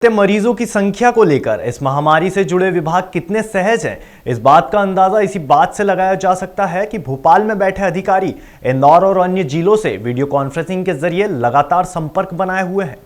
मरीजों की संख्या को लेकर इस महामारी से जुड़े विभाग कितने सहज हैं, इस बात का अंदाजा इसी बात से लगाया जा सकता है कि भोपाल में बैठे अधिकारी इंदौर और अन्य जिलों से वीडियो कॉन्फ्रेंसिंग के जरिए लगातार संपर्क बनाए हुए हैं।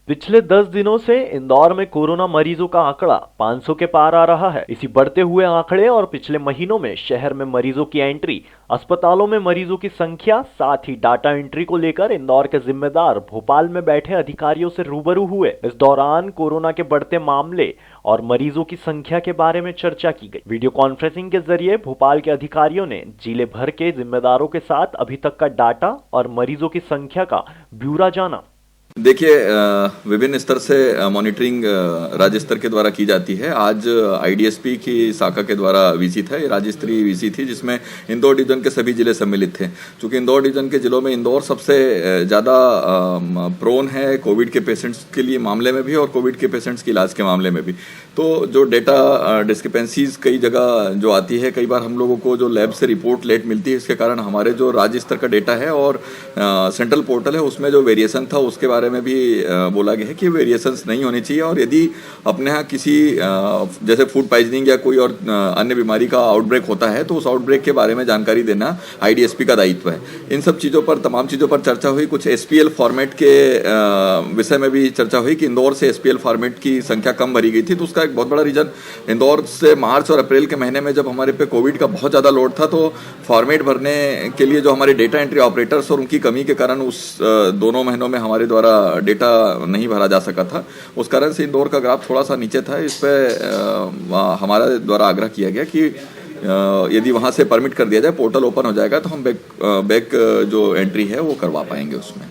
पिछले 10 दिनों से इंदौर में कोरोना मरीजों का आंकड़ा 500 के पार आ रहा है। इसी बढ़ते हुए आंकड़े और पिछले महीनों में शहर में मरीजों की एंट्री, अस्पतालों में मरीजों की संख्या, साथ ही डाटा एंट्री को लेकर इंदौर के जिम्मेदार भोपाल में बैठे अधिकारियों से रूबरू हुए। इस दौरान कोरोना के बढ़ते मामले और मरीजों की संख्या के बारे में चर्चा की गई। वीडियो कॉन्फ्रेंसिंग के जरिए भोपाल के अधिकारियों ने जिले भर के जिम्मेदारों के साथ अभी तक का डाटा और मरीजों की संख्या का ब्यौरा जाना। देखिए, विभिन्न स्तर से मॉनिटरिंग राज्य स्तर के द्वारा की जाती है। आज आईडीएसपी की शाखा के द्वारा वीसी था, ये राज्य स्तरीय वीसी थी जिसमें इंदौर डिवीजन के सभी जिले सम्मिलित थे। चूंकि इंदौर डिवीजन के जिलों में इंदौर सबसे ज़्यादा प्रोन है कोविड के पेशेंट्स के लिए मामले में भी और कोविड के पेशेंट्स के इलाज के मामले में भी। तो जो डेटा डिस्क्रिपेंसीज कई जगह जो आती है, कई बार हम लोगों को जो लैब से रिपोर्ट लेट मिलती है, इसके कारण हमारे जो राज्य स्तर का डेटा है और सेंट्रल पोर्टल है उसमें जो वेरिएशन था उसके बारे में भी बोला गया है कि वेरिएशंस नहीं होनी चाहिए। और यदि अपने यहाँ किसी जैसे फूड पॉइजनिंग या कोई और अन्य बीमारी का आउटब्रेक होता है तो उस आउटब्रेक के बारे में जानकारी देना आईडीएसपी का दायित्व है। इन सब चीज़ों पर, तमाम चीज़ों पर चर्चा हुई। कुछ एसपीएल फॉर्मेट के विषय में भी चर्चा हुई कि इंदौर से एसपीएल फॉर्मेट की संख्या कम भरी गई थी। तो उसका एक बहुत बड़ा रीजन, इंदौर से मार्च और अप्रैल के महीने में जब हमारे पे कोविड का बहुत ज़्यादा लोड था तो फॉर्मेट भरने के लिए जो हमारे डेटा एंट्री ऑपरेटर्स और उनकी कमी के कारण उस दोनों महीनों में हमारे द्वारा डेटा नहीं भरा जा सका था। उस कारण से इंदौर का ग्राफ थोड़ा सा नीचे था। इस पे हमारे द्वारा आग्रह किया गया कि यदि वहां से परमिट कर दिया जाए, पोर्टल ओपन हो जाएगा तो हम बैक जो एंट्री है वो करवा पाएंगे उसमें।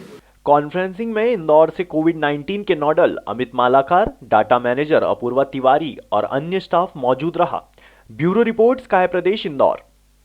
कॉन्फ्रेंसिंग में इंदौर से कोविड-19 के nodal Amit Malakar, data manager Apurva Tiwari और अन्य स्टाफ मौजूद रहा। Bureau report, sky Pradesh, Indore.